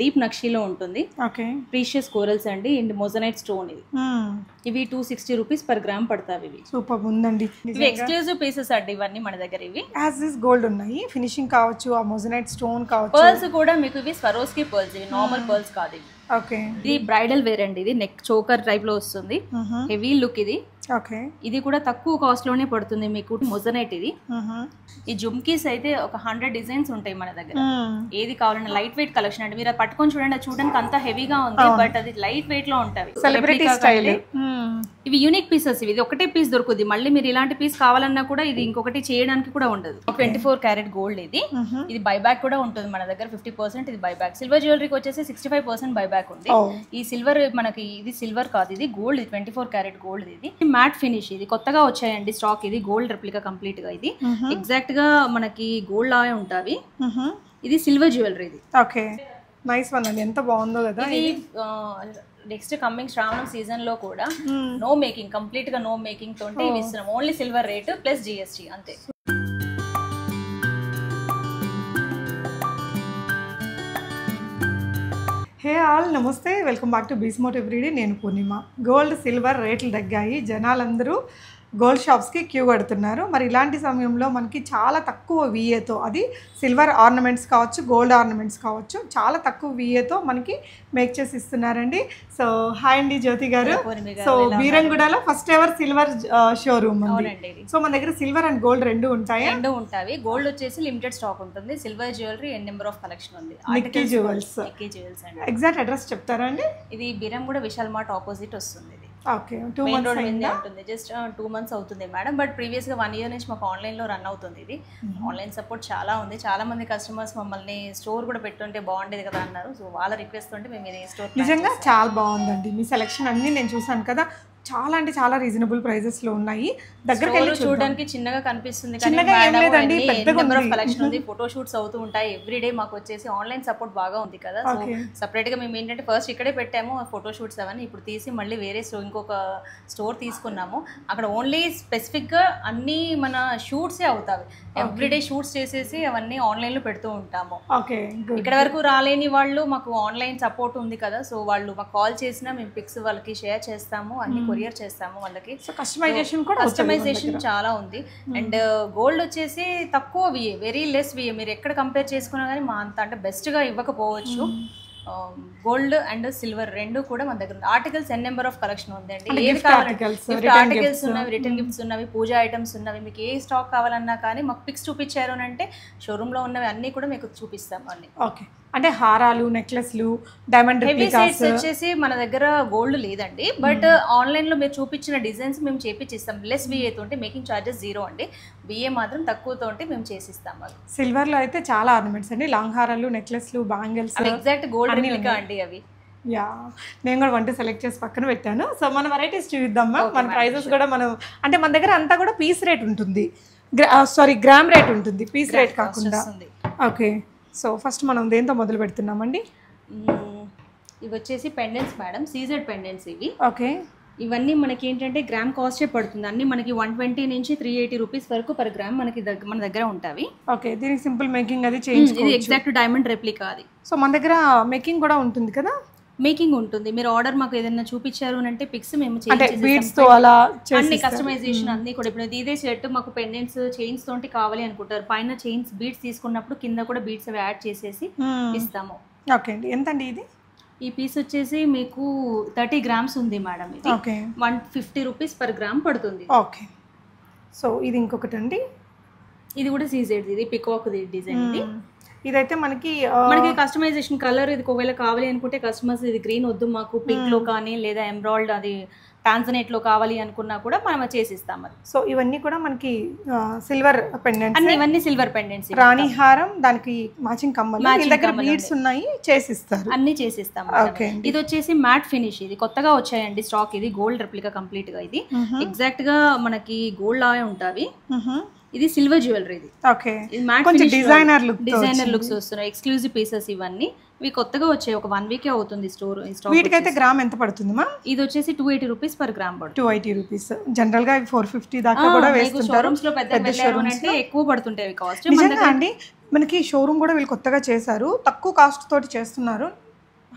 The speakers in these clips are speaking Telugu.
డీప్ నక్షీలో ఉంటుంది. ఓకే, ప్రీషియస్ కోరల్స్ అండి అండ్ మొజనైట్ స్టోన్ ఇది. ఇవి 260 రూపీస్ పర్ గ్రామ్ పడతాయి. ఇవి సూపర్ ఉందండి. ఇవి ఎక్స్క్లూజివ్ పీసెస్ అండి ఇవన్నీ మన దగ్గర. ఇవి యాజ్ ఇస్ గోల్డ్ ఉన్నాయి, ఫినిషింగ్ కావచ్చు, ఆ మొజనైట్ స్టోన్ కావచ్చు. పర్ల్స్ కూడా మీకు ఇవి స్వరోస్కి పర్ల్స్, ఇవి నార్మల్ పర్ల్స్ కాదు ఇవి. ఓకే, ఇది బ్రైడల్ వేర్ అండి. ఇది నెక్ చోకర్ టైప్ లో వస్తుంది, హెవీ లుక్ ఇది. ఓకే, ఇది కూడా తక్కువ కాస్ట్ లోనే పడుతుంది మీకు. మొజనైట్ ఇది. ఈ జుమ్కీస్ అయితే ఒక 100 డిజైన్స్ ఉంటాయి మన దగ్గర. ఏది కావాలన్నా లైట్ వెయిట్ కలెక్షన్ అండి. మీరు అది పట్టుకొని చూడండి, అది చూడడానికి అంతా హెవీగా ఉంది, బట్ అది లైట్ వెయిట్ లో ఉంటాయి. Celebrity style. ఇవి యూనిక్ పీసెస్. ఇది ఒకటే పీస్ దొరుకుతుంది, మళ్ళీ మీరు ఇలాంటి పీస్ కావాలన్నా కూడా ఇది ఇంకొకటి చేయడానికి కూడా ఉండదు. 24 క్యారెట్ గోల్డ్ ఇది. ఇది బైబ్యాక్ కూడా ఉంటుంది మన దగ్గర 50%. ఇది బైబ్యాక్. సిల్వర్ జ్యువెలరీకి వచ్చేసి 65% బైబ్యాక్ ఉంది. ఈ సిల్వర్ మనకి ఇది సిల్వర్ కాదు, ఇది గోల్డ్. 24 క్యారెట్ గోల్డ్ ఇది. Matte finish. ఇది కొత్తగా వచ్చాయండి స్టాక్. ఇది గోల్డ్ రెప్లికా కంప్లీట్ గా. ఇది ఎగ్జాక్ట్ గా మనకి గోల్డ్ లాగే ఉంటాయి. ఇది సిల్వర్ జ్యువెలరీ ఇది. ఓకే, నైస్ వన్ అండి, ఎంత బాగుందో కదా. ఇది నెక్స్ట్ కమింగ్ శ్రావణం సీజన్ లో కూడా నో మేకింగ్, కంప్లీట్ గా నో మేకింగ్ తోటి ఇవి ఇస్తున్నాం. Only silver rate plus GST అంతే. హే ఆల్, నమస్తే, వెల్కమ్ బ్యాక్ టు బీస్మోట్ ఎవ్రీడే. నేను పూర్ణిమ. గోల్డ్ సిల్వర్ రేట్లు తగ్గాయి, జనాలందరూ గోల్డ్ షాప్స్కి క్యూ కడుతున్నారు. మరి ఇలాంటి సమయంలో మనకి చాలా తక్కువ విఏతో, అది సిల్వర్ ఆర్నమెంట్స్ కావచ్చు, గోల్డ్ ఆర్నమెంట్స్ కావచ్చు, చాలా తక్కువ విఏతో మనకి మేక్ చేసి ఇస్తున్నారండి. సో హాయ్ అండి జ్యోతి గారు. సో బీరంగూడలో ఫస్ట్ ఎవర్ సిల్వర్ షోరూమ్ ఉంది. సో మన దగ్గర సిల్వర్ అండ్ గోల్డ్ రెండు ఉంటాయి. రెండు ఉంటాయి. గోల్డ్ వచ్చేసి లిమిటెడ్ స్టాక్ ఉంటుంది. Silver jewellery and number of collection ఉంది. నిక్కీ జ్యువెల్స్. ఎగ్జాక్ట్ అడ్రస్ చెప్తారా అండి? ఇది బీరంగూడ విశాల్ మార్ట్ ఆపోజిట్ వస్తుంది. ఓకే, 2 months ఉంటుంది. జస్ట్ 2 months అవుతుంది మేడం. బట్ ప్రీవియస్ గా 1 year నుంచి మాకు ఆన్లైన్ లో రన్ అవుతుంది. ఇది ఆన్లైన్ సపోర్ట్ చాలా ఉంది. చాలా మంది కస్టమర్స్ మమ్మల్ని స్టోర్ కూడా పెట్టుంటే బాగుండేది కదా అన్నారు. సో వాళ్ళ రిక్వెస్ట్ ఉంటే మేము ఇది స్టోర్. నిజంగా చాలా బాగుందండి మీ సెలెక్షన్. అన్ని నేను చూసాను కదా, చాలా అంటే చాలా రీజనబుల్ ప్రైజెస్ లో ఉన్నాయి. దగ్గరికి వెళ్ళి చూడడానికి చిన్నగా కనిపిస్తుంది, కలెక్షన్ ఉంది. ఫోటో షూట్స్ అవుతూ ఉంటాయి ఎవ్రీడే. మాకు వచ్చేసి ఆన్లైన్ సపోర్ట్ బాగా ఉంది కదా. సో సపరేట్ గా మేము ఏంటంటే ఫస్ట్ ఇక్కడే పెట్టాము ఫోటో షూట్స్ అవన్నీ. ఇప్పుడు తీసి మళ్ళీ వేరే ఇంకొక స్టోర్ తీసుకున్నాము. అక్కడ ఓన్లీ స్పెసిఫిక్ గా అన్ని మన షూట్సే అవుతాయి. ఎవ్రీడే షూట్స్ చేసేసి అవన్నీ ఆన్లైన్ లో పెడుతూ ఉంటాము. ఇక్కడ వరకు రాలేని వాళ్ళు మాకు ఆన్లైన్ సపోర్ట్ ఉంది కదా. సో వాళ్ళు మాకు కాల్ చేసినా మేము పిక్స్ వాళ్ళకి షేర్ చేస్తాము, అన్ని కొరియర్ చేస్తాము వాళ్ళకి. సో కస్టమైజేషన్ చాలా ఉంది. అండ్ గోల్డ్ వచ్చేసి తక్కువ విఏ, వెరీ లెస్ విఏ. మీరు ఎక్కడ కంపేర్ చేసుకున్నా కానీ మా అంత అంటే బెస్ట్ గా ఇవ్వకపోవచ్చు. గోల్డ్ అండ్ సిల్వర్ రెండు కూడా మన దగ్గర ఉంది. Articles N number of collection ఉందండి. ఆర్టికల్స్ ఉన్నవి, రిటర్న్ గిఫ్ట్స్ ఉన్నవి, పూజా ఐటమ్స్ ఉన్నవి. మీకు ఏ స్టాక్ కావాలన్నా కానీ మాకు పిక్స్ చూపించారు అని అంటే షోరూమ్ లో ఉన్నవి అన్ని కూడా మీకు చూపిస్తాము అన్ని. ఓకే, అంటే హారాలు, నెక్లెస్లు, డైమండ్ సెట్స్ వచ్చేసి మన దగ్గర గోల్డ్ లేదండి. బట్ ఆన్లైన్ లో మీరు చూపించిన డిజైన్స్ మేము చేపిస్తాం. లెస్ విఏ తోటి మేకింగ్ చార్జెస్ 0 అండి. విఏ మాత్రం తక్కువతో మేము చేసిస్తాం. సిల్వర్ లో అయితే చాలా ఆర్నమెంట్స్ అండి, లాంగ్ హారాలు, నెక్లెస్లు, బ్యాంగిల్స్, ఎగ్జాక్ట్ గోల్డ్ రెప్లికా అండి అవి. యా, నేను కూడా వంట సెలెక్ట్ చేసి పక్కన పెట్టాను. సో మన వెరైటీస్ చూద్దామా. మన ప్రైజెస్ కూడా మనం అంటే మన దగ్గర అంతా కూడా పీస్ రేట్ ఉంటుంది, గ్రామ్ రేట్ ఉంటుంది, పీస్ రేట్ కాకుండా. ఓకే, సో ఫస్ట్ మనం దేంతో మొదలు పెడుతున్నామండి? ఇవి వచ్చేసి పెండెంట్స్ మేడం, సీజెడ్ పెండెంట్స్ ఇవి. ఓకే, ఇవన్నీ మనకి ఏంటంటే గ్రామ్ కాస్టే పడుతుంది. అన్ని మనకి 120 నుంచి 380 రూపీస్ వరకు పర్ గ్రామ్ మనకి మన దగ్గర ఉంటాయి. ఓకే, దీనికి సింపుల్ మేకింగ్ అది చేయించుకోవచ్చు. ఇది ఎగ్జాక్ట్ డైమండ్ రెప్లికా అది. సో మన దగ్గర మేకింగ్ కూడా ఉంటుంది కదా? మేకింగ్ ఉంటుంది. మీరు ఆర్డర్ మాకు ఏదైనా చూపించారు అంటే పిక్స్ మేము అన్ని కస్టమైజేషన్ అన్ని కూడా. ఇప్పుడు ఇదే సెట్ మాకు పెండెంట్స్ చైన్స్ తోటి కావాలి అనుకుంటారు, పైన చైన్స్ బీడ్స్ తీసుకున్నప్పుడు కింద కూడా బీడ్స్ అవి యాడ్ చేసేసి ఇస్తాము. ఓకే అండి, ఎంత అండి ఇది? ఈ పీస్ వచ్చేసి మీకు 30 grams ఉంది మేడం. ఇది 150 రూపీస్ పర్ గ్రామ్ పడుతుంది. ఓకే, సో ఇది ఇంకొకటి అండి, ఇది కూడా సీజెడ్, ఇది పికాక్ డిజైన్. ఇది ఇదైతే మనకి కస్టమైజేషన్ కలర్ ఇది ఒకవేళ కావాలి అనుకుంటే కస్టమర్స్ ఇది గ్రీన్ వద్దు మాకు పింక్ లో కానీ లేదా ఎంబ్రాయిడ్ అది టాన్జనేట్ లో కావాలి అనుకున్నా కూడా మనం చేసిస్తాం. అది సో ఇవన్నీ కూడా మనకి సిల్వర్ పెండెంట్స్, అన్ని ఇవన్నీ సిల్వర్ పెండెంట్స్, రాణి హారం, దానికి మ్యాచింగ్ కమ్మలు, మీ దగ్గర బీడ్స్ ఉన్నాయి, చేసిస్తారు, అన్ని చేసిస్తాం. ఇది వచ్చేసి మ్యాట్ ఫినిష్. ఇది కొత్తగా వచ్చాయండి స్టాక్. ఇది గోల్డ్ రెప్లికా కంప్లీట్ గా. ఇది ఎగ్జాక్ట్ గా మనకి గోల్డ్ లాగే ఉంటాయి. ఇది సిల్వర్ జ్యువెలరీ. ఇది ఓకే, కొంచెం డిజైనర్ లుక్స్ వస్తున్నాయి. ఎక్స్క్లూజివ్ పీసెస్ ఇవన్నీ. ఇవి కొత్తగా వచ్చాయి, ఒక 1 week అవుతుంది స్టోర్. వీటికైతే గ్రామ్ ఎంత పడుతుంది మా? ఇది వచ్చేసి 280 రూపీస్ పర్ గ్రామ్ పడుతుంది. 280 రూపీస్. జనరల్ గా 450 దాకా కూడా వేస్తుంటారు. పెద్ద షోరూమ్స్ లో ఎక్కువ పడుతుంటాయి కాస్ట్. నిజంగా అండి, మనకి షోరూమ్ కూడా వీళ్ళు కొత్తగా చేశారు, తక్కువ కాస్ట్ తోటి చేస్తున్నారు.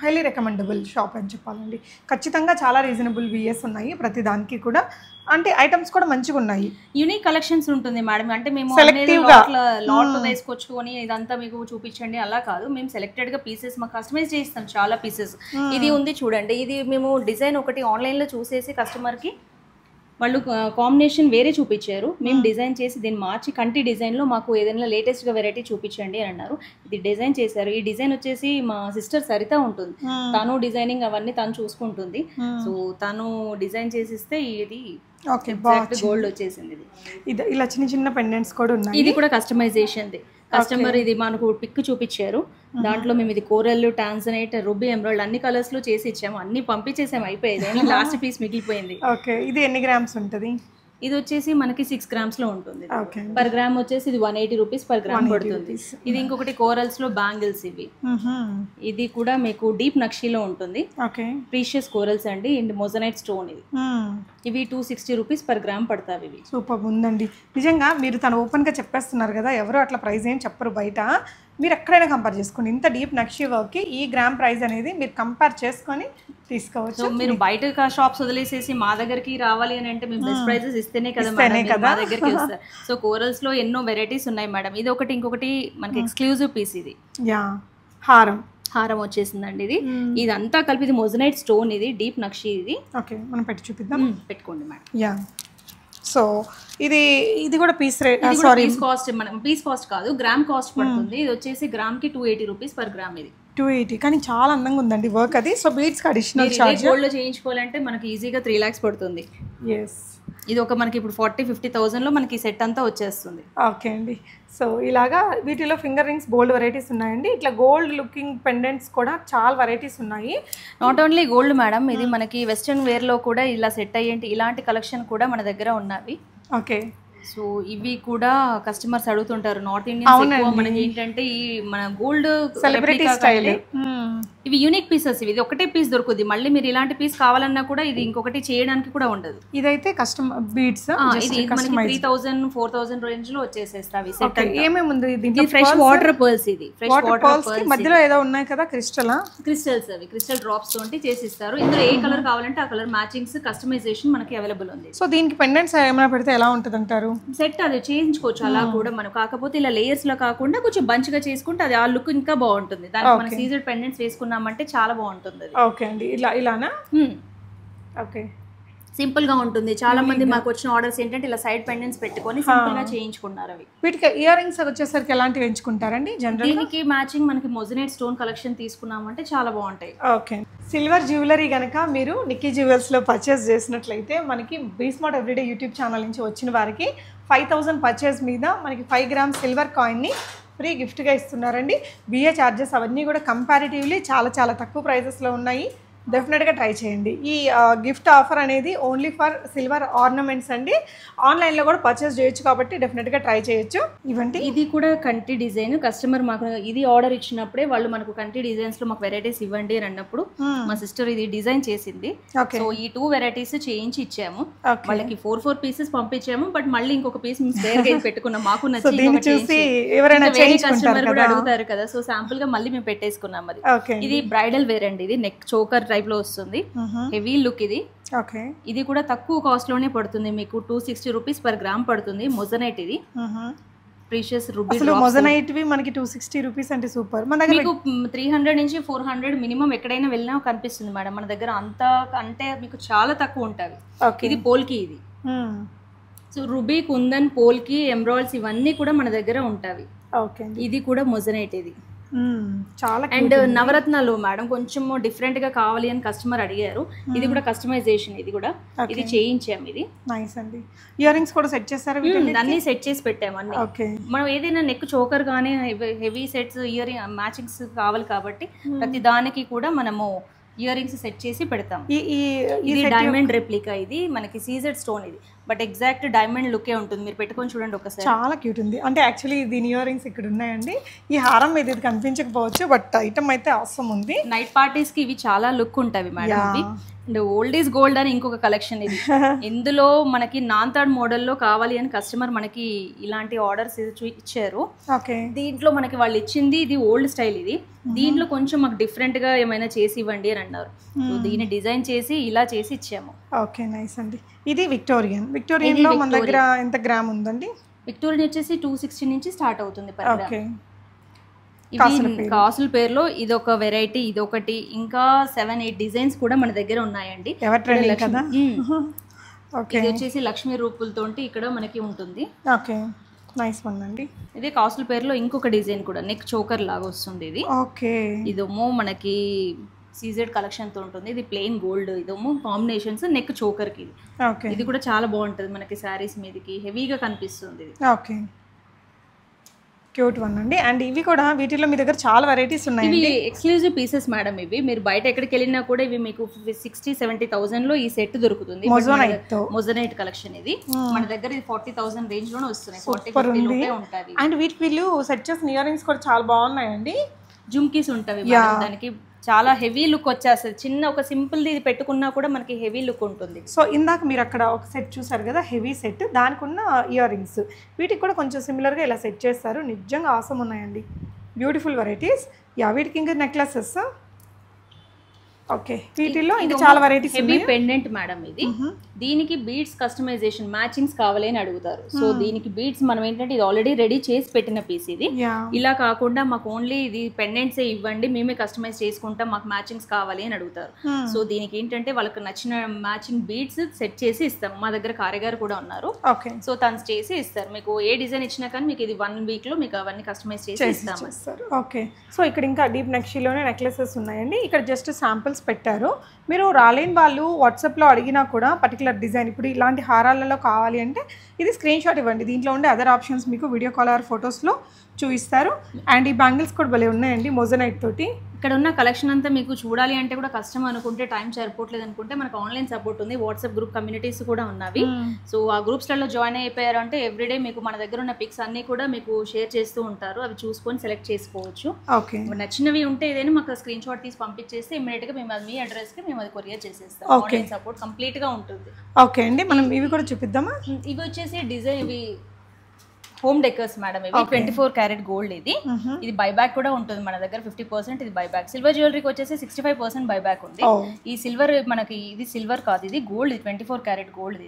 హైలీ రికమెండబుల్ షాప్ అని చెప్పాలండి. ఖచ్చితంగా చాలా రీజనబుల్ విఎస్ ఉన్నాయి ప్రతి దానికి కూడా, అంటే ఐటమ్స్ కూడా మంచిగా ఉన్నాయి. యూనిక్ కలెక్షన్స్ ఉంటుంది మేడం. అంటే మేము లాట్ వేసుకొచ్చుకొని ఇదంతా మీకు చూపించండి అలా కాదు, మేము సెలెక్టెడ్ గా పీసెస్ మాకు కస్టమైజ్ చేస్తాం. చాలా పీసెస్ ఇది ఉంది చూడండి, ఇది మేము డిజైన్ ఒకటి ఆన్లైన్ లో చూసేసి కస్టమర్ కి వాళ్ళు కాంబినేషన్ వేరే చూపించారు, మేము డిజైన్ చేసి దీన్ని మార్చి కంటి డిజైన్లో మాకు ఏదైనా లేటెస్ట్గా వెరైటీ చూపించండి అని అన్నారు. ఇది డిజైన్ చేశారు. ఈ డిజైన్ వచ్చేసి మా సిస్టర్ సరిత ఉంటుంది, తను డిజైనింగ్ అవన్నీ తను చూసుకుంటుంది. సో తను డిజైన్ చేసిస్తే ఇది గోల్డ్ వచ్చేసింది. ఇది ఇలా చిన్న చిన్న పెండెంట్స్ కూడా ఉన్నాయి. ఇది కూడా కస్టమైజేషన్. కస్టమర్ ఇది మనకు పిక్ చూపించారు, దాంట్లో మేము ఇది కోరల్, టాన్జనైట్, రూబీ, ఎమరాల్డ్ అన్ని కలర్స్ లో చేసి ఇచ్చాము. అన్ని పంపించేసాము, అయిపోయేది. లాస్ట్ పీస్ మిగిలిపోయింది. ఓకే, ఇది ఎన్ని గ్రామ్స్ ఉంటుంది? ఇది వచ్చేసి మనకి 6 grams లో ఉంటుంది. పర్ గ్రామ్ వచ్చేసి ఇది 180 రూపీస్ పర్ గ్రామ్ పడుతుంది. ఇది ఇంకొకటి కోరల్స్ లో బ్యాంగిల్స్ ఇవి. ఇది కూడా మీకు డీప్ నక్షీలో ఉంటుంది. ప్రీషియస్ కోరల్స్ అండి, మొజనైట్ స్టోన్. ఇది ఇవి 260 రూపీస్ పర్ గ్రామ్ పడతాయి. ఇవి సూపర్ ఉందండి నిజంగా. మీరు తను ఓపెన్ గా చెప్పేస్తున్నారు కదా, ఎవరు అట్లా ప్రైస్ ఏం చెప్పరు బయట. మీరు ఎక్కడైనా కంపేర్ చేసుకోండి. ఇంత డీప్ నక్షీ వర్క్ ఈ గ్రామ్ ప్రైస్ అనేది మీరు కంపేర్ చేసుకొని తీసుకోవచ్చు. మీరు బయట షాప్స్ వదిలేసేసి మా దగ్గరికి రావాలి అని అంటే మేము బెస్ట్ ప్రైజెస్ ఇస్తేనే కదా మా దగ్గరికి వస్తారు. సో కోరల్స్ లో ఎన్నో వెరైటీస్ ఉన్నాయి మేడం. ఇది ఒకటి, ఇంకొకటి మనకి ఎక్స్క్లూజివ్ పీస్. ఇది హారం వచ్చేసిందండి. ఇదంతా కలిపి ఇది మొజనైట్ స్టోన్, ఇది డీప్ నక్షి. ఇది ఓకే, మనం పెట్టి చూపిద్దాం. పెట్టుకోండి మేడం. సో ఇది కూడా పీస్ రేట్, పీస్ కాస్ట్, మనం పీస్ కాస్ట్ కాదు గ్రామ్ కాస్ట్ పడుతుంది. ఇది వచ్చేసి గ్రామ్ కి 280 రూపీస్ పర్ గ్రామ్. ఇది 280, కానీ చాలా అందంగా ఉందండి వర్క్ అది. సో బీడ్స్ కి అడిషనల్ చార్జ్ గోల్డ్ లో చేయించుకోవాలంటే మనకి ఈజీగా 3 lakhs పడుతుంది. ఇది ఒక మనకి ఇప్పుడు 40-50,000 లో మనకి సెట్ అంతా వచ్చేస్తుంది. ఓకే అండి. సో ఇలాగా వీటిలో ఫింగర్ రింగ్స్ బోల్డ్ వెరైటీస్ ఉన్నాయండి. ఇట్లా గోల్డ్ లుకింగ్ పెండెంట్స్ కూడా చాలా వెరైటీస్ ఉన్నాయి. నాట్ ఓన్లీ గోల్డ్ మేడం, ఇది మనకి వెస్ట్రన్ వేర్ లో కూడా ఇలా సెట్ అయ్యేంటి ఇలాంటి కలెక్షన్ కూడా మన దగ్గర ఉన్నవి. ఓకే, సో ఇవి కూడా కస్టమర్స్ అడుగుతుంటారు. నార్త్ ఇండియన్స్ మనకి ఏంటంటే ఈ మన గోల్డ్ సెలబ్రిటీ స్టైల్, ఇవి యూనిక్ పీసెస్. ఇది ఒకటే పీస్ దొరుకుద్ది, మళ్ళీ మీరు ఇలాంటి పీస్ కావాలన్నా కూడా ఇది ఇంకొకటి చేయడానికి కూడా ఉండదు. ఇదైతే కస్టమ్ బీడ్స్, ఇది మనకి 3,000-4,000 రేంజ్ లో వచ్చేసేస్తావి. ఏమేమి ఉంది దీంట్లో? Fresh water pearls. ఇది ఫ్రెష్ వాటర్ పర్ల్స్ మధ్యలో ఏదో ఉన్నాయి కదా క్రిస్టల్స్, అవి క్రిస్టల్ డ్రాప్స్ తోటి చేసిస్తారు. ఇందులో ఏ కలర్ కావాలంటే ఆ కలర్ మ్యాచింగ్స్ కస్టమైజేషన్ మనకి అవైలబుల్ ఉంది. సో దీనికి పెండెంట్స్ ఏమైనా పెడితే ఎలా ఉంటుంది అంటారు? సెట్ అది చేయించుకోవచ్చు అలా కూడా మనం. కాకపోతే ఇలా లేయర్స్ లో కాకుండా కొంచెం బంచ్ గా చేసుకుంటే అది ఆ లుక్ ఇంకా బాగుంటుంది. దానికి మనం సీజెడ్ పెండెంట్స్ వేసుకున్నామంటే చాలా బాగుంటుంది. ఓకే అండి, ఇలానా? ఓకే, సింపుల్ గా ఉంటుంది. చాలా మంది మాకు వచ్చిన ఆర్డర్స్ ఏంటంటే ఇలా సైడ్ పెండెంట్స్ పెట్టుకొని సింపుల్ గా చేయించుకున్నారు. అవి వీటికి ఇయర్ రింగ్స్ వచ్చేసరికి ఎలాంటివి ఎంచుకుంటారండి జనరల్? దీనికి మ్యాచింగ్ మనకి మొజనైట్ స్టోన్ కలెక్షన్ తీసుకున్నామంటే చాలా బాగుంటాయి. ఓకే, సిల్వర్ జ్యువెలరీ కనుక మీరు నిక్కీ జ్యువెల్స్ లో పర్చేస్ చేసినట్లయితే మనకి బీస్మార్ట్ ఎవ్రీడే యూట్యూబ్ ఛానల్ నుంచి వచ్చిన వారికి 5,000 పర్చేస్ మీద మనకి 5 grams సిల్వర్ కాయిన్ని ఫ్రీ గిఫ్ట్గా ఇస్తున్నారండి. బిఏ ఛార్జెస్ అవన్నీ కూడా కంపారిటివ్లీ చాలా చాలా తక్కువ ప్రైజెస్లో ఉన్నాయి. డెఫినెట్గా ట్రై చేయండి. ఈ గిఫ్ట్ ఆఫర్ అనేది ఓన్లీ ఫర్ సిల్వర్ ఆర్నమెంట్స్ అండి. ఆన్లైన్లో కూడా పర్చేస్ చేయొచ్చు కాబట్టి డెఫినెట్గా ట్రై చేయొచ్చు. ఇవండి, ఇది కూడా కంటి డిజైన్. కస్టమర్ మాకు ఇది ఆర్డర్ ఇచ్చినప్పుడే వాళ్ళు మనకు కంటి డిజైన్స్లో మాకు వెరైటీస్ ఇవ్వండి అని అన్నప్పుడు మా సిస్టర్ ఇది డిజైన్ చేసింది. సో ఈ 2 వెరైటీస్ చేయించి ఇచ్చాము వాళ్ళకి. 4 pieces పంపించాము. బట్ మళ్ళీ ఇంకొక పీస్ స్పేర్గా పెట్టుకున్నాం. మాకు నచ్చి ఎవరైనా కస్టమర్ కూడా అడుగుతారు కదా, సో శాంపుల్ గా మళ్ళీ మేము పెట్టేసుకున్నాం. అది ఇది బ్రైడల్ వేర్ అండి. ఇది నెక్ చోకర్ టైప్ లో వస్తుంది, హెవీ లుక్. ఇది ఇది కూడా తక్కువ కాస్ట్ లోనే పడుతుంది మీకు. 260 రూపీస్ పర్ గ్రామ్ పడుతుంది. మొజనైట్ ఇది ప్రీషియస్ రూబీ. మొజనైట్ వి మనకి 260 రూపీస్ అంటే సూపర్. మన దగ్గర మీకు 300 నుంచి 400 మినిమం ఎక్కడైనా వెళ్ళినా కనిపిస్తుంది మేడం. మన దగ్గర అంతా అంటే మీకు చాలా తక్కువ ఉంటాయి. ఇది పోల్కి. ఇది సో రూబీ, కుందన్, పోల్కి, ఎమరాల్డ్స్ ఇవన్నీ కూడా మన దగ్గర ఉంటాయి. ఇది కూడా మొజనైట్. ఇది చాలా అండ్ నవరత్నాలు మేడం కొంచెం డిఫరెంట్ గా కావాలి అని కస్టమర్ అడిగారు. ఇది కూడా కస్టమైజేషన్. ఇది కూడా ఇది చేయించాము. ఇది నైస్ అండి. ఇయర్ రింగ్స్ కూడా సెట్ చేస్తారు, అన్ని సెట్ చేసి పెట్టాము అన్ని. మనం ఏదైనా నెక్ చోకర్ గానీ హెవీ సెట్స్ ఇయర్ మ్యాచింగ్స్ కావాలి కాబట్టి ప్రతి దానికి కూడా మనము ఇయర్ రింగ్స్ సెట్ చేసి పెడతాం. ఇది డైమండ్ రెప్లికా. ఇది మనకి సీజెడ్ స్టోన్. ఇది బట్ ఎగ్జాక్ట్ డైమండ్ లుకే ఉంటుంది. మీరు పెట్టుకొని చూడండి ఒకసారి, చాలా క్యూట్ ఉంది. అంటే యాక్చువల్లీ దీని ఇయర్ రింగ్స్ ఇక్కడ ఉన్నాయండి. ఈ హారం మీద ఇది కనిపించకపోవచ్చు, బట్ ఐటమ్ అయితే అవసరం ఉంది. నైట్ పార్టీస్ కి ఇవి చాలా లుక్ ఉంటాయి మేడం. ఇవి అండ్ ఓల్డ్ ఈజ్ గోల్డ్ అని ఇంకొక కలెక్షన్ ఇది. ఇందులో మనకి నాన్తాడ్ మోడల్లో కావాలి అని కస్టమర్ మనకి ఇలాంటి ఆర్డర్స్ ఇచ్చారు. దీంట్లో మనకి వాళ్ళు ఇచ్చింది ఇది ఓల్డ్ స్టైల్. ఇది దీంట్లో కొంచెం మాకు డిఫరెంట్ గా ఏమైనా చేసి ఇవ్వండి అని అన్నారు. సో దీన్ని డిజైన్ చేసి ఇలా చేసి ఇచ్చాము. ఓకే, నైస్ అండి. ఇది విక్టోరియన్ లో మన దగ్గర ఎంత గ్రామ్ ఉందండి? విక్టోరియన్ వచ్చేసి 260 నుంచి స్టార్ట్ అవుతుంది పర్ గ్రామ్. ఇవి కాసుల పేరులో ఇదొక వెరైటీ, ఇదొకటి, ఇంకా 7-8 డిజైన్స్ కూడా మన దగ్గర ఉన్నాయండి. ఇది వచ్చేసి లక్ష్మీ రూపులతో ఇక్కడ మనకి ఉంటుంది. ఓకే, నైస్ వన్ అండి. ఇది కాసుల పేరులో ఇంకొక డిజైన్ కూడా నెక్ చోకర్ లాగా వస్తుంది. ఇది ఓకే, ఇదేమో మనకి సీజెడ్ కలెక్షన్ తో ఉంటుంది. ఇది ప్లెయిన్ గోల్డ్, ఇదేమో కాంబినేషన్స్ నెక్ చోకర్ కి. ఇది కూడా చాలా బాగుంటుంది మనకి శారీస్ మీదకి, హెవీగా కనిపిస్తుంది. ఓకే, క్యూట్ వన్ అండి. అండ్ ఇవి కూడా వీటిలో మీ దగ్గర చాలా వెరైటీస్ ఉన్నాయి. ఇవి ఎక్స్క్లూజివ్ పీసెస్ మేడం. ఇవి మీరు బయట ఎక్కడికి వెళ్ళినా కూడా ఇవి మీకు 60-70,000 లో ఈ సెట్ దొరుకుతుంది. మొజనైట్ కలెక్షన్ ఇది మన దగ్గర 40,000 రేంజ్ లోనే వస్తున్నాయి. 40-50 లోపే ఉంటుంది. అండ్ వీటికి వీళ్ళు సెట్ చేసిన ఇయర్ రింగ్స్ కూడా చాలా బాగున్నాయండి. జుమ్కీస్ ఉంటాయి దానికి, చాలా హెవీ లుక్ వచ్చేస్తుంది. చిన్న ఒక సింపుల్ ఇది పెట్టుకున్నా కూడా మనకి హెవీ లుక్ ఉంటుంది. సో ఇందాక మీరు అక్కడ ఒక సెట్ చూసారు కదా, హెవీ సెట్, దానికి ఉన్న ఇయర్ రింగ్స్ వీటికి కూడా కొంచెం సిమిలర్గా ఇలా సెట్ చేస్తారు. నిజంగా ఆసమ్ ఉన్నాయండి, బ్యూటిఫుల్ వెరైటీస్. వీటికి ఇంకా నెక్లెసెస్. ఓకే, వీటిల్లో ఇంకా చాలా వెరైటీస్. హెవీ పెండెంట్ మేడం ఇది. దీనికి బీడ్స్ కస్టమైజేషన్ మ్యాచింగ్స్ కావాలి అని అడుగుతారు. సో దీనికి బీడ్స్ మనం ఏంటంటే ఇది ఆల్రెడీ రెడీ చేసి పెట్టిన పీస్. ఇది ఇలా కాకుండా మాకు ఓన్లీ ఇది పెండెంట్స్ ఇవ్వండి, మేమే కస్టమైజ్ చేసుకుంటాం, మాకు మ్యాచింగ్స్ కావాలి అని అడుగుతారు. సో దీనికి ఏంటంటే వాళ్ళకి నచ్చిన మ్యాచింగ్ బీడ్స్ సెట్ చేసి ఇస్తాం. మా దగ్గర కారేగారు కూడా ఉన్నారు. సో తను చేసి ఇస్తారు. మీకు ఏ డిజైన్ ఇచ్చినా కానీ మీకు ఇది 1 week లో మీకు అవన్నీ కస్టమైజ్ చేసి ఇస్తాము. ఓకే, సో ఇక్కడ ఇంకా డీప్ నక్షీలోనే నెక్లెసెస్ ఉన్నాయండి. ఇక్కడ జస్ట్ శాంపుల్స్ పెట్టారు. మీరు రాలేని వాళ్ళు వాట్సాప్లో అడిగినా కూడా పర్టికులర్ డిజైన్ ఇప్పుడు ఇలాంటి హారాలలో కావాలి అంటే ఇది స్క్రీన్ షాట్ ఇవ్వండి. దీంట్లో ఉండే అదర్ ఆప్షన్స్ మీకు వీడియో కాల్ ఆర్ ఫొటోస్లో చూపిస్తారు. అండ్ ఈ బ్యాంగిల్స్ కూడా భలే ఉన్నాయండి మొజనైట్ తోటి. ఇక్కడ ఉన్న కలెక్షన్ అంతా మీకు చూడాలి అంటే కూడా కష్టం అనుకుంటే, టైం సరిపోవట్లేదు అనుకుంటే మనకు ఆన్లైన్ సపోర్ట్ ఉంది. వాట్సాప్ గ్రూప్ కమ్యూనిటీస్ కూడా ఉన్నవి. సో ఆ గ్రూప్స్లలో జాయిన్ అయిపోయారు అంటే ఎవ్రీడే మీకు మన దగ్గర ఉన్న పిక్స్ అన్ని కూడా మీకు షేర్ చేస్తూ ఉంటారు. అవి చూసుకొని సెలెక్ట్ చేసుకోవచ్చు. ఓకే, నచ్చినవి ఉంటే ఏదైనా మాకు స్క్రీన్ షాట్ తీసి పంపించేస్తే ఇమీడియట్ గా మేము అది మీ అడ్రస్ కి మేము అది కొరియర్ చేసేస్తాం. ఆన్లైన్ సపోర్ట్ కంప్లీట్ గా ఉంటుంది. ఓకే అండి, మనం ఇవి కూడా చూపిద్దామా? ఇవి వచ్చేసి డిజైన్, ఇవి హోమ్ డెకర్స్ మేడం. ఇవి 24 క్యారెట్ గోల్డ్. ఇది బైబ్యాక్ కూడా ఉంటుంది మన దగ్గర 50%. ఇది బైబ్యాక్. సిల్వర్ జ్యువెలరీకి వచ్చేసి 65% బైబ్యాక్ ఉంది. ఈ సిల్వర్ మనకి ఇది సిల్వర్ కాదు, ఇది గోల్డ్. 24 carat gold.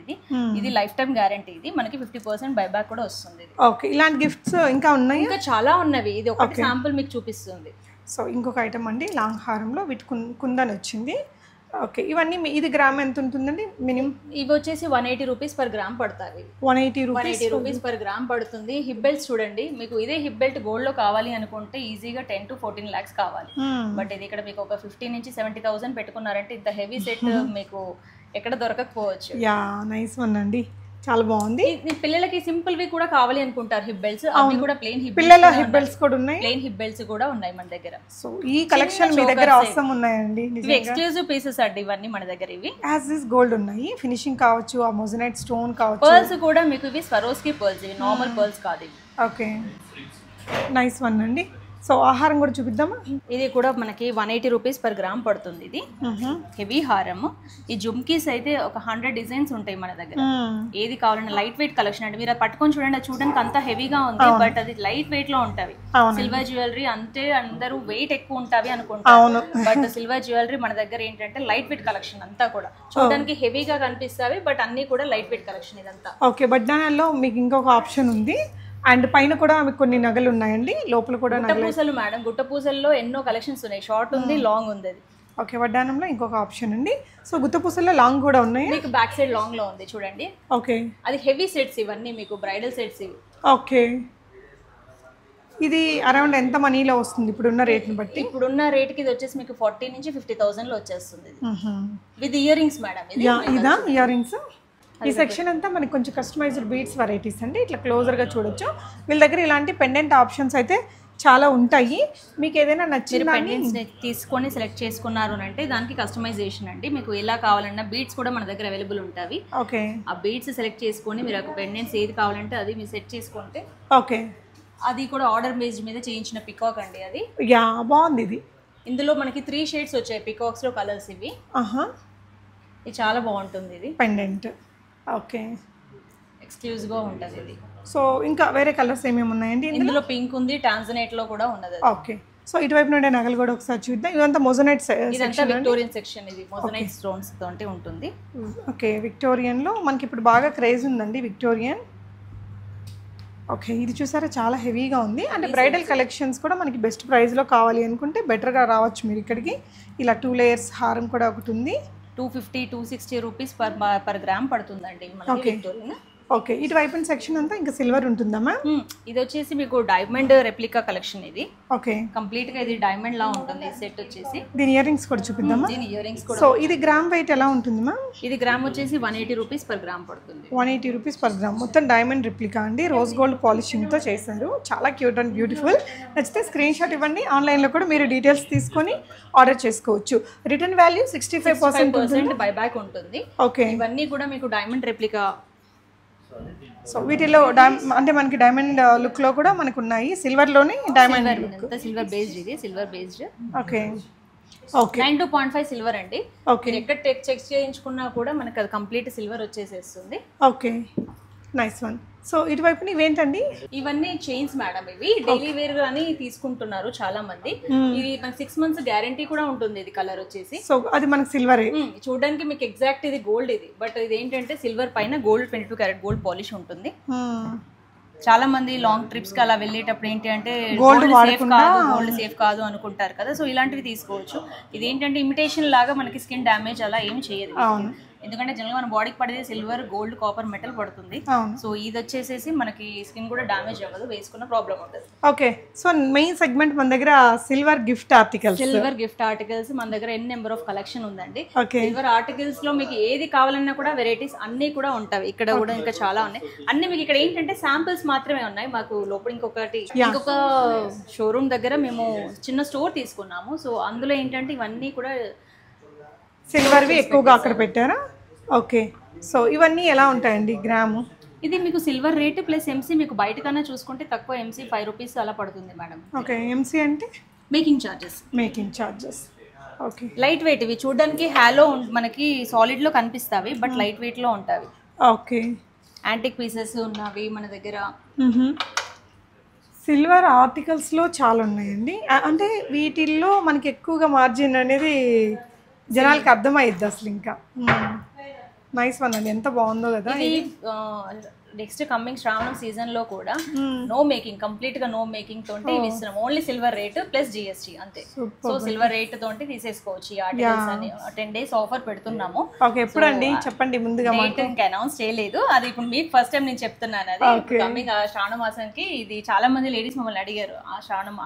ఇది లైఫ్ టైం గ్యారంటీ. ఇది మనకి 50% బైబ్యాక్ కూడా వస్తుంది. ఓకే, ఇలాంటి గిఫ్ట్స్ ఇంకా ఉన్నాయి, ఇంకా చాలా ఉన్నవి. ఇది ఒక శాంపుల్ మీకు చూపిస్తుంది. సో ఇంకొక ఐటమ్ అండి, లాంగ్ హారంలో వీటి కుందన్ వచ్చింది. ఓకే, ఇవన్నీ ఇది గ్రామ్ ఎంత ఉంటుందండి మినిమం? ఇవి వచ్చేసి 180 రూపీస్ పర్ గ్రామ్ పడతాయి. 180 రూపీస్ పర్ గ్రామ్ పడుతుంది. హిప్ బెల్ట్స్ చూడండి, మీకు ఇదే హిప్ బెల్ట్ గోల్డ్ లో కావాలి అనుకుంటే ఈజీగా 10 to 14 lakhs కావాలి. బట్ ఇది ఇక్కడ మీకు ఒక 50 నుంచి 70,000 పెట్టుకున్నారంటే ఇంత హెవీ సెట్ మీకు ఎక్కడ దొరకకపోవచ్చు. యా, నైస్ వన్ అండి, చాలా బాగుంది. పిల్లలకి సింపుల్ వి కూడా కావాలి అనుకుంటారు హిప్ బెల్ట్స్, అవి కూడా ప్లెయిన్ హిప్ పిల్లల హిప్ బెల్ట్స్ కూడా ఉన్నాయి. ప్లెయిన్ హిప్ బెల్ట్స్ కూడా ఉన్నాయి మన దగ్గర. సో ఈ కలెక్షన్ మీ దగ్గర అవసరం ఉన్నాయండి. ఇవి ఎక్స్క్లూజివ్ పీసెస్ అండి ఇవన్నీ మన దగ్గర. ఇవి యాజ్ ఇస్ గోల్డ్ ఉన్నాయి. ఫినిషింగ్ కావచ్చు, ఆ మొజనైట్ స్టోన్ కావచ్చు. పర్ల్స్ కూడా మీకు ఇవి స్వరోస్కి పర్ల్స్, ఇవి నార్మల్ పర్ల్స్ కాదు ఇవి. ఓకే, నైస్ వన్ అండి. సో ఆహారం కూడా చూపిద్దామా? ఇది కూడా మనకి 180 రూపీస్ పర్ గ్రామ్ పడుతుంది. ఇది హెవీ హారం. ఈ జుమ్కీస్ అయితే ఒక 100 డిజైన్స్ ఉంటాయి మన దగ్గర. ఏది కావాలన్నా లైట్ వెయిట్ కలెక్షన్ అండి. మీరు అది పట్టుకొని చూడండి, అది చూడడానికి అంతా హెవీగా ఉంది, బట్ అది లైట్ వెయిట్ లో ఉంటవి. సిల్వర్ జ్యువెలరీ అంటే అందరూ వెయిట్ ఎక్కువ ఉంటవి అనుకుంటారు, బట్ సిల్వర్ జ్యువెలరీ మన దగ్గర ఏంటంటే లైట్ వెయిట్ కలెక్షన్ అంతా కూడా చూడడానికి హెవీగా కనిపిస్తాయి, బట్ అన్ని కూడా లైట్ వెయిట్ కలెక్షన్ ఇదంతా. ఓకే, బడ్డానాల్లో మీకు ఇంకొక ఆప్షన్ ఉంది. అండ్ పైన కూడా మీకు కొన్ని నగలు ఉన్నాయండి, లోపల కూడా పూసలు మేడం. గుట్ట పూసల్లో ఎన్నో కలెక్షన్స్ ఉన్నాయి, షార్ట్ ఉంది, లాంగ్ ఉంది. ఓకే, వడ్డానంలో ఇంకొక ఆప్షన్ అండి. సో గుత్త పూసల్లో లాంగ్ కూడా ఉన్నాయి, మీకు బ్యాక్ సైడ్ లాంగ్ లో ఉంది చూడండి. ఓకే, అది హెవీ సెట్స్ ఇవన్నీ మీకు బ్రైడల్ సెట్స్ ఇవి. ఓకే, ఇది అరౌండ్ ఎంత మనీలో వస్తుంది ఇప్పుడున్న రేట్ని బట్టి? ఇప్పుడున్న రేట్కి ఇది వచ్చేసి మీకు 40 నుంచి 50,000 లో వచ్చేస్తుంది. With ear rings madam. ఇదా ఇయర్ రింగ్స్? ఈ సెక్షన్ అంతా మనకి కొంచెం కస్టమైజ్డ్ బీడ్స్ వెరైటీస్ అండి. ఇట్లా క్లోజర్గా చూడొచ్చు. వీళ్ళ దగ్గర ఇలాంటి పెండెంట్ ఆప్షన్స్ అయితే చాలా ఉంటాయి. మీకు ఏదైనా మీరు నచ్చిన పెండెంట్స్ తీసుకొని సెలెక్ట్ చేసుకున్నారు అంటే దానికి కస్టమైజేషన్ అండి. మీకు ఎలా కావాలన్నా బీడ్స్ కూడా మన దగ్గర అవైలబుల్ ఉంటాయి. ఓకే, ఆ బీడ్స్ సెలెక్ట్ చేసుకొని మీరు ఒక పెండెంట్స్ ఏది కావాలంటే అది మీరు సెట్ చేసుకుంటే ఓకే, అది కూడా ఆర్డర్ బేస్డ్ మీద చేయించిన పికాక్ అండి. అది యా బాగుంది. ఇది ఇందులో మనకి 3 షేడ్స్ వచ్చాయి పికాక్స్లో కలర్స్. ఇవి ఇది చాలా బాగుంటుంది. ఇది పెండెంట్ ఓకే, ఎక్స్క్లూజివ్గా ఉంటుంది ఇది. సో ఇంకా వేరే కలర్స్ ఏమేమి ఉన్నాయండి? ఇందులో పింక్ ఉంది, టాంజనేట్లో కూడా ఉన్నది. ఓకే, సో ఇటువైపు నుండి నగలు కూడా ఒకసారి చూద్దాం. ఇదంతా మొజనైట్ ఇదంతా విక్టోరియన్ సెక్షన్. ఇది మొజనైట్ స్టోన్స్ తోటి ఉంటుంది. ఓకే, విక్టోరియన్లో మనకి ఇప్పుడు బాగా క్రేజ్ ఉందండి విక్టోరియన్. ఓకే, ఇది చూసారా చాలా హెవీగా ఉంది. అంటే బ్రైడల్ కలెక్షన్స్ కూడా మనకి బెస్ట్ ప్రైస్లో కావాలి అనుకుంటే బెటర్గా రావచ్చు మీరు ఇక్కడికి. ఇలా 2 లేయర్స్ హారం కూడా ఒకటి ఉంది. 250-260 రూపీస్ పర్ గ్రామ్ పడుతుందండి మనకి విక్టోరియన్. ఓకే, ఇటువైపు సెక్షన్ అంతా ఇంకా సిల్వర్ ఉంటుందా మ్యామ్? ఇది వచ్చేసి మీకు డైమండ్ రెప్లికా కలెక్షన్. ఇది ఓకే, కంప్లీట్ గా ఇది డైమండ్ లా ఉంటుంది సెట్ వచ్చేసి. దీని ఇయర్ రింగ్స్ కూడా చూపిద్దామా? దీని ఇయర్ రింగ్స్ కూడా. సో ఇది గ్రామ్ వెయిట్ ఎలా ఉంటుంది మ్యామ్? ఇది గ్రామ్ వచ్చేసి 180 రూపీస్ పర్ గ్రామ్ పడుతుంది. 180 రూపీస్ పర్ గ్రామ్. మొత్తం డైమండ్ రెప్లికా అండి, రోజ్ గోల్డ్ పాలిషింగ్తో చేశారు. చాలా క్యూట్ అండ్ బ్యూటిఫుల్. నచ్చితే స్క్రీన్ షాట్ ఇవ్వండి. ఆన్లైన్లో కూడా మీరు డీటెయిల్స్ తీసుకొని ఆర్డర్ చేసుకోవచ్చు. రిటర్న్ వాల్యూ 65% బైబ్యాక్ ఉంటుంది. ఓకే, ఇవన్నీ కూడా మీకు డైమండ్ రెప్లికా. సో వీటిలో అంటే మనకి డైమండ్ లుక్ లో కూడా మనకు ఉన్నాయి. సిల్వర్ లోనే డైమండ్ సిల్వర్ బేస్డ్. ఇది silver based. Okay, okay, 9.5 silver అండి. ఓకే, ఎక్కడ చెక్ చేయించుకున్నా కూడా మనకి అది కంప్లీట్ సిల్వర్ వచ్చేసేస్తుంది. Okay, nice one. సో ఇటువైపు ఇవేంటండి? ఇవన్నీ చైన్స్ మేడం. ఇవి డైలీ వేర్ అని తీసుకుంటున్నారు చాలా మంది. ఇది మనకి 6 months గ్యారంటీ కూడా ఉంటుంది. ఇది కలర్ వచ్చేసి సో అది మనకి సిల్వర్. చూడడానికి మీకు ఎగ్జాక్ట్ ఇది గోల్డ్ ఇది, బట్ ఇది ఏంటంటే సిల్వర్ పైన గోల్డ్ 22 క్యారెట్ గోల్డ్ పాలిష్ ఉంటుంది. చాలా మంది లాంగ్ ట్రిప్స్ కి అలా వెళ్ళేటప్పుడు ఏంటి అంటే గోల్డ్ సేఫ్ కాదు అనుకుంటారు కదా. సో ఇలాంటివి తీసుకోవచ్చు. ఇది ఏంటంటే ఇమిటేషన్ లాగా మనకి స్కిన్ డ్యామేజ్ అలా ఏం చేయదు. ఎందుకంటే జనరల్ మన బాడీకి పడేది సిల్వర్, గోల్డ్, కాపర్, మెటల్ పడుతుంది. సో ఇది వచ్చేసేసి మనకి స్కిన్ కూడా డ్యామేజ్ అవ్వదు, వేసుకున్న ప్రాబ్లం ఉంటుంది. ఓకే, సో మెయిన్ సెగ్మెంట్ మన దగ్గర silver gift articles. Silver gift articles మన దగ్గర ఎన్ నెంబర్ ఆఫ్ కలెక్షన్ ఉందండి. సిల్వర్ ఆర్టికల్స్ లో మీకు ఏది కావాలన్నా కూడా వెరైటీస్ అన్ని కూడా ఉంటాయి. ఇక్కడ కూడా ఇంకా చాలా ఉన్నాయి. అన్ని మీకు ఇక్కడ ఏంటంటే శాంపిల్స్ మాత్రమే ఉన్నాయి. మాకు లోపల ఇంకొక షోరూమ్ దగ్గర మేము చిన్న స్టోర్ తీసుకున్నాము. సో అందులో ఏంటంటే ఇవన్నీ కూడా సిల్వర్వి ఎక్కువగా అక్కడ పెట్టారా? ఓకే, సో ఇవన్నీ ఎలా ఉంటాయండి గ్రాము? ఇది మీకు సిల్వర్ రేట్ ప్లస్ ఎంసీ మీకు బయట కన్నా చూసుకుంటే తక్కువ. ఎంసీ 5 రూపీస్ అలా పడుతుంది మేడం. ఓకే, ఎంసీ అంటే making charges. Making charges. Okay, light weight. ఇవి చూడడానికి హ్యాలో మనకి సాలిడ్ లో కనిపిస్తావి, బట్ లైట్ వెయిట్ లో ఉంటాయి. ఓకే, యాంటిక్ పీసెస్ ఉన్నవి మన దగ్గర. సిల్వర్ ఆర్టికల్స్లో చాలా ఉన్నాయండి. అంటే వీటిల్లో మనకి ఎక్కువగా మార్జిన్ అనేది జనాలకి అర్థమైద్ది అసలు. ఇంకా నైస్ వన్ అండి, ఎంత బాగుందో కదా. ఇది నెక్స్ట్ కమింగ్ శ్రావణం సీజన్ లో కూడా నో మేకింగ్, కంప్లీట్ గా నో మేకింగ్ తోటి ఇస్తున్నాం. Only silver rate plus GST అంతే. సో సిల్వర్ రేట్ తోటి తీసేసుకోవచ్చు ఈ ఆర్టికల్స్ అని. 10 days ఆఫర్ పెడుతున్నాము. ఓకే, ఎప్పుడండి చెప్పండి ముందుగా? డేట్ అనౌన్స్ చేయలేదు, అది ఇప్పుడు మీకు ఫస్ట్ టైం నేను చెప్తున్నాను. అది కమింగ్ శ్రావణ మాసానికి. ఇది చాలా మంది లేడీస్ మమ్మల్ని అడిగారు, ఆ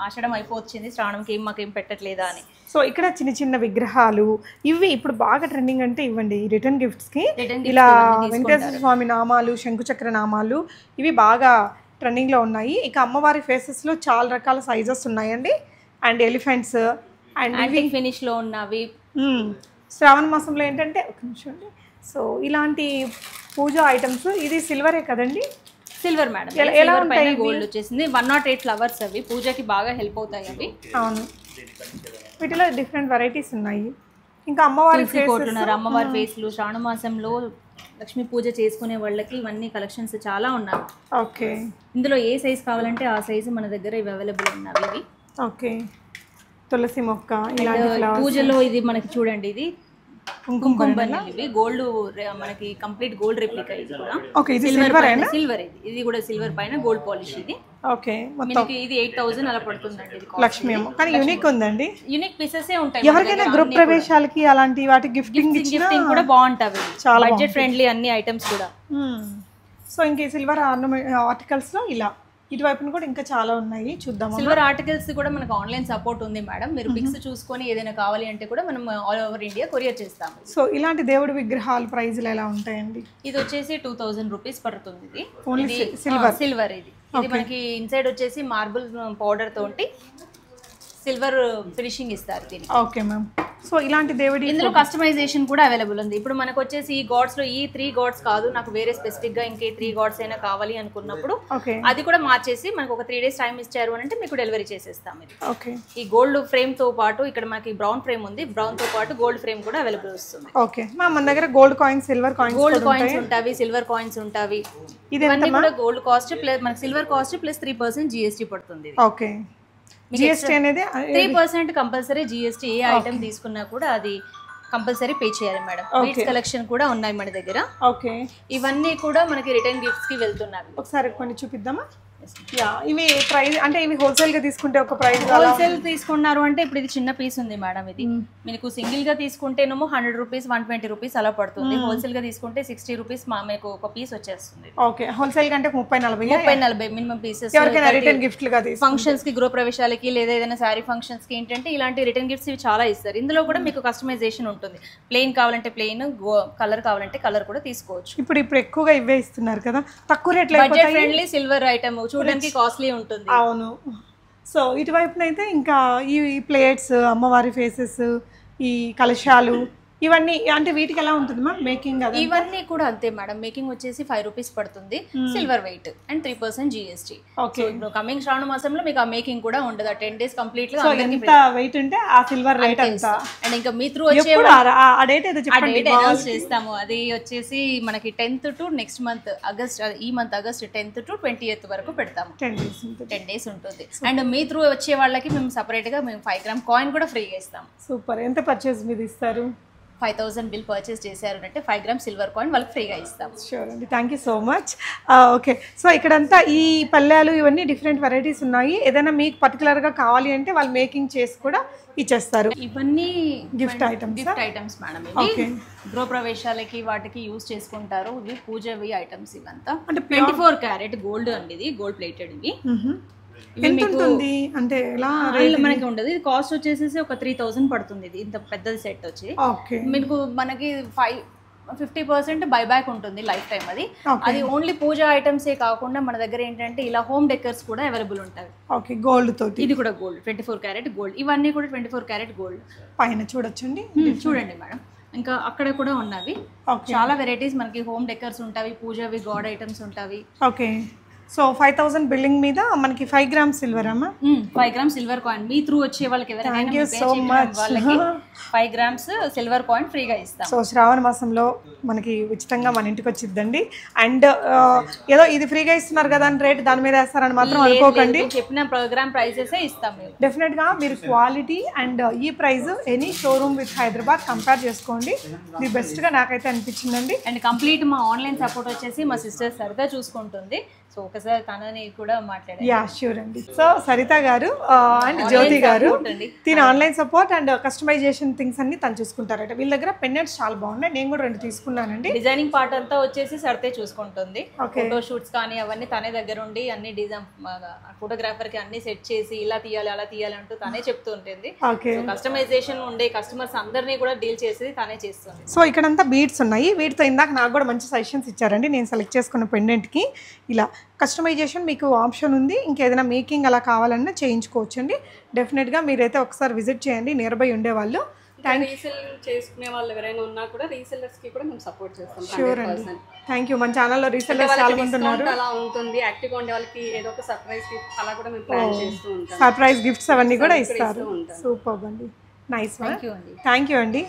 ఆషాఢం అయిపోవచ్చింది, శ్రావణంకి మాకేం పెట్టట్లేదా అని. సో ఇక్కడ చిన్న చిన్న విగ్రహాలు ఇవి ఇప్పుడు బాగా ట్రెండింగ్ అంటే ఇవ్వండి రిటర్న్ గిఫ్ట్స్కి. ఇలా వెంకటేశ్వర స్వామి నామాలు, శంకుచక్ర నామాలు ఇవి బాగా ట్రెండింగ్లో ఉన్నాయి. ఇక అమ్మవారి ఫేసెస్లో చాలా రకాల సైజెస్ ఉన్నాయండి. అండ్ ఎలిఫెంట్స్ అండ్ ఫినిష్లో ఉన్నవి. శ్రావణ మాసంలో ఏంటంటే ఒక నిమిషం అండి. సో ఇలాంటి పూజా ఐటమ్స్. ఇది సిల్వరే కదండి? Silver madam. ఎలా ఉంటాయి? గోల్డ్ వచ్చేసింది. 108 ఫ్లవర్స్. అవి పూజకి బాగా హెల్ప్ అవుతాయి అవి. అవును, వీటిలో డిఫరెంట్ వెరైటీస్ ఉన్నాయి. ఇంకా అమ్మవారి అమ్మవారి ఫేస్లు శ్రావణ మాసంలో లక్ష్మీ పూజ చేసుకునే వాళ్ళకి ఇవన్నీ కలెక్షన్స్ చాలా ఉన్నాయి. ఓకే, ఇందులో ఏ సైజ్ కావాలంటే ఆ సైజు మన దగ్గర ఇవి అవైలబుల్ ఉన్నవి. ఇవి ఓకే, తులసి మొక్క. పూజలో ఇది మనకి చూడండి, ఇది కుంకుమ ఇవి గోల్డ్ మనకి కంప్లీట్ గోల్డ్ రెప్లికా. ఇది కూడా సిల్వర్. ఇది కూడా సిల్వర్ పైన గోల్డ్ పాలిష్. ఇది ఓకే, మనకి ఇది 8000 అలా పడుతుందండి. లక్ష్మీ అమ్మ కానీ యూనిక్ ఉందండి. యూనిక్ పీసెస్ ఉంటాయి. ఎవరికైనా గ్రూప్ ప్రవేశాలకి అలాంటి వాటి గిఫ్టింగ్ కూడా బాగుంటాయి. చాలా బడ్జెట్ ఫ్రెండ్లీ అన్ని ఐటమ్స్ కూడా. సో ఇంక సిల్వర్ ఆర్టికల్స్ లో ఇలా ఇటువైపున కూడా ఇంకా చాలా ఉన్నాయి, చూద్దాం. సిల్వర్ ఆర్టికల్స్ కూడా మనకు ఆన్లైన్ సపోర్ట్ ఉంది మేడం. మీరు పిక్స్ చూసుకొని ఏదైనా కావాలి అంటే కూడా మనం ఆల్ ఓవర్ ఇండియా కొరియర్ చేస్తాము. సో ఇలాంటి దేవుడి విగ్రహాల ప్రైజ్లు ఎలా ఉంటాయండి? ఇది వచ్చేసి 2000 రూపీస్ పడుతుంది. ఇది ఓన్లీ సిల్వర్. సిల్వర్ ఇది ఇది మనకి ఇన్సైడ్ వచ్చేసి మార్బుల్ పౌడర్ తోటి సిల్వర్ ఫినిషింగ్ ఇస్తారు దీన్ని. Okay ma'am. సో ఇలాంటి దేవుడి ఇందులో కస్టమైజేషన్ కూడా అవైలబుల్ ఉంది. ఇప్పుడు మనకు వచ్చేసి ఈ గాడ్స్ లో ఈ 3 గాడ్స్ కాదు, నాకు వేరే స్పెసిఫిక్ గా ఇంకే 3 గాడ్స్ అయినా కావాలి అనుకున్నప్పుడు అది కూడా మార్చేసి మనకు ఒక 3 days టైం ఇచ్చారు అని అంటే మీకు డెలివరీ చేసేస్తాం. ఇది ఓకే. ఈ గోల్డ్ ఫ్రేమ్ తో పాటు ఇక్కడ మనకి బ్రౌన్ ఫ్రేమ్ ఉంది, బ్రౌన్ తో పాటు గోల్డ్ ఫ్రేమ్ కూడా అవైలబుల్ వస్తుంది. Okay ma'am. మన దగ్గర gold coins, silver coins, gold coins ఉంటాయి, సిల్వర్ కాయిన్స్ ఉంటాయి. ఇవన్నీ కూడా గోల్డ్ కాస్ట్ ప్లస్ మనకి సిల్వర్ కాస్ట్ ప్లస్ 3% GST పడుతుంది. ఓకే. జిఎస్టీ అనేది 3% కంపల్సరీ జిఎస్టీ. ఏ ఐటమ్ తీసుకున్నా కూడా అది కంపల్సరీ పే చేయాలి మేడం. బీడ్స్ కలెక్షన్ కూడా ఉన్నాయి మన దగ్గర. ఓకే. ఇవన్నీ కూడా మనకి రిటర్న్ గిఫ్ట్స్ కి వెళ్తున్నాయి. ఒకసారి కొన్ని చూపిద్దామా? ఇవి ప్రైస్ అంటే ఇవి హోల్సేల్ గా తీసుకుంటే ఒక ప్రైస్, హోల్సేల్ తీసుకున్నారు అంటే ఇప్పుడు ఇది చిన్న పీస్ ఉంది మేడం. ఇది మీకు సింగిల్ గా తీసుకుంటేనేమో 100 రూపీస్ 120 రూపీస్ అలా పడుతుంది. హోల్సేల్ గా తీసుకుంటే 60 రూపీస్ మీకు ఒక పీస్ వచ్చేస్తుంది. ఓకే. హోల్సేల్ కంటే 30-40 మినిమం పీసెస్. ఎవరికైనా రిటర్న్ గిఫ్ట్ గా ఫంక్షన్స్ కి, గృహ ప్రవేశాలకి లేదా ఏదైనా సారీ ఫంక్షన్స్ కి ఏంటంటే ఇలాంటి రిటర్న్ గిఫ్ట్స్ ఇవి చాలా ఇస్తారు. ఇందులో కూడా మీకు కస్టమైజేషన్ ఉంటుంది. ప్లెయిన్ కావాలంటే ప్లెయిన్, కలర్ కావాలంటే కలర్ కూడా తీసుకోవచ్చు. ఇప్పుడు ఎక్కువగా ఇవే ఇస్తున్నారు కదా, తక్కువ రేట్ లో. బడ్జెట్ ఫ్రెండ్లీ సిల్వర్ ఐటమ్, చూడడానికి కాస్ట్లీ ఉంటుంది. అవును. సో ఇటువైపునైతే ఇంకా ఈ ప్లేట్స్, అమ్మవారి ఫేసెస్, ఈ కలశాలు, ఇవన్నీ అంటే వీటికి ఎలా ఉంటుంది మ్యామ్ మేకింగ్? ఇవన్నీ కూడా అంతే మేడం. మేకింగ్ వచ్చేసి 5 రూపీస్ పడుతుంది, silver weight and 3% GST. Okay. ఇప్పుడు కమింగ్ శ్రావణ మాసంలో మీకు ఆ మేకింగ్ కూడా ఉండదు. 10 days కంప్లీట్ గా ఎంత వెయిట్ ఉంటే ఆ సిల్వర్ రేట్ అంత. అండ్ ఇంకా మీ త్రూ వచ్చే ఆ డేట్ ఏదో చెప్పండి, అనౌన్స్ చేస్తాము. అది వచ్చేసి మనకి 10th to next month August, ఈ month August 10th to 20th వరకు పెడతాము. 10 days ఉంటుంది. అండ్ మీ త్రూ వచ్చే వాళ్ళకి మేము సపరేట్ గా మేము 5 గ్రామ్ కాయిన్ కూడా ఫ్రీగా ఇస్తాం. సూపర్. ఎంత పర్చేస్ మీద ఇస్తారు? 5000 బిల్ పర్చేస్ చేశారు అంటే 5 గ్రామ్ సిల్వర్ కాయిన్ వాళ్ళకి ఫ్రీగా ఇస్తాం. షూర్ అండి. Thank you so much. Okay. So ఇక్కడంతా ఈ పల్లెలు ఇవన్నీ డిఫరెంట్ వెరైటీస్ ఉన్నాయి. ఏదైనా మీకు పర్టికులర్గా కావాలి అంటే వాళ్ళు మేకింగ్ చేసి కూడా ఇచ్చేస్తారు. ఇవన్నీ గిఫ్ట్ ఐటమ్స్ మేడం. ఇవి గృహ ప్రవేశాలకి వాటికి యూజ్ చేసుకుంటారు. ఇవి పూజవి ఐటమ్స్ ఇవంతా. అంటే 24 క్యారెట్ గోల్డ్ అండి. ఇది గోల్డ్ ప్లేటెడ్. ఇవి ఎంత ఉంటుంది అంటే ఎలా మనకి ఉండదు. ఇది కాస్ట్ వచ్చేసి ఒక 3000 పడుతుంది. ఇది ఇంత పెద్దది సెట్ వచ్చి మీకు మనకి 50% బైబ్యాక్ ఉంటుంది లైఫ్ టైం. అది ఓన్లీ పూజ ఐటమ్స్ ఏ కాకుండా మన దగ్గర ఏంటంటే ఇలా హోమ్ డెకర్స్ కూడా అవైలబుల్ ఉంటాయి. ఓకే. గోల్డ్ తోటి. ఇది కూడా గోల్డ్ 24 క్యారెట్ గోల్డ్. ఇవన్నీ కూడా 24 క్యారెట్ గోల్డ్. పైన చూడొచ్చండి, చూడండి మేడం. ఇంకా అక్కడ కూడా ఉన్నవి చాలా వెరైటీస్. మనకి హోమ్ డెకర్స్ ఉంటాయి, పూజవి గాడ్ ఐటమ్స్ ఉంటాయి. ఓకే. సో 5000 బిల్లింగ్ మీద మనకి 5 గ్రామ్ సిల్వర్ అమ్మా. 5 gram silver coin me through వచ్చే వాళ్ళకి ఎవరైనా 5 గ్రామ్స్ సిల్వర్ కాయిన్ ఫ్రీగా ఇస్తాం. సో శ్రావణ మాసంలో మనకి ఉచితంగా మన ఇంటికి వచ్చిద్దండి. అండ్ ఏదో ఇది ఫ్రీగా ఇస్తున్నారు కదా అని రేట్ దాని మీద వేస్తారని మాత్రం అనుకోకండి. చెప్పిన ప్రోగ్రామ్ ప్రైసెస్ ఇస్తాం. డెఫినెట్ గా మీరు క్వాలిటీ అండ్ ఈ price any showroom with Hyderabad compare చేసుకోండి. ది బెస్ట్ గా నాకైతే అనిపించిందండి. అండ్ కంప్లీట్ మా ఆన్లైన్ సపోర్ట్ వచ్చేసి మా సిస్టర్ సరితా చూసుకుంటుంది. సో ఒకసారి తనని కూడా మాట్లాడారు. యా ష్యూర్ అండి. సో సరిత గారు అండ్ జ్యోతి గారు తిన online support and customization things అన్ని తను చూసుకుంటారట. వీళ్ళ దగ్గర పెన్నెట్స్ చాలా బాగున్నాయి. నేను కూడా 2 తీసుకున్నానండి. డిజైనింగ్ పార్ట్ అంతా వచ్చేసి సరితే చూసుకుంటుంది. ఫోటో షూట్స్ కానీ అవన్నీ తనే దగ్గర ఉండి అన్ని డిజైన్ ఫోటోగ్రాఫర్ కి అన్ని సెట్ చేసి ఇలా తీయాలి అలా తీయాలి అంటూ తనే చెప్తూ ఉంటుంది. కస్టమైజేషన్ ఉండే కస్టమర్స్ అందరినీ కూడా డీల్ చేసి తనే చేస్తుంది. సో ఇక్కడంతా బీడ్స్ ఉన్నాయి. వీటితో ఇందాక నాకు కూడా మంచి సజెషన్స్ ఇచ్చారండి. నేను సెలెక్ట్ చేసుకున్న పెండెంట్ కి ఇలా కస్టమైజేషన్ మీకు ఆప్షన్ ఉంది. ఇంకేదైనా మేకింగ్ అలా కావాలన్నా చేయించుకోవచ్చు అండి. డెఫినెట్గా మీరైతే ఒకసారి విజిట్ చేయండి నియర్ బై ఉండేవాళ్ళు. రీసేల్ చేసుకునే వాళ్ళు ఎవరైనా ఉన్నా కూడా రీసెల్లర్స్ కి కూడా మేము సపోర్ట్ చేస్తాం. షూర్ అండి. Thank you. మన ఛానల్లో రీసెల్లర్స్ చాలా మంది ఉన్నారు. అలా ఉంటుంది. యాక్టివ్గా ఉండే వాళ్ళకి ఏదో ఒక సర్ప్రైజ్ గిఫ్ట్ అలా కూడా మేము ప్లాన్ చేస్తూ ఉంటాం. సర్ప్రైజ్ గిఫ్ట్స్ అవన్నీ కూడా ఇస్తారు. సూపర్ అండి. నైస్. థ్యాంక్ యూ అండి.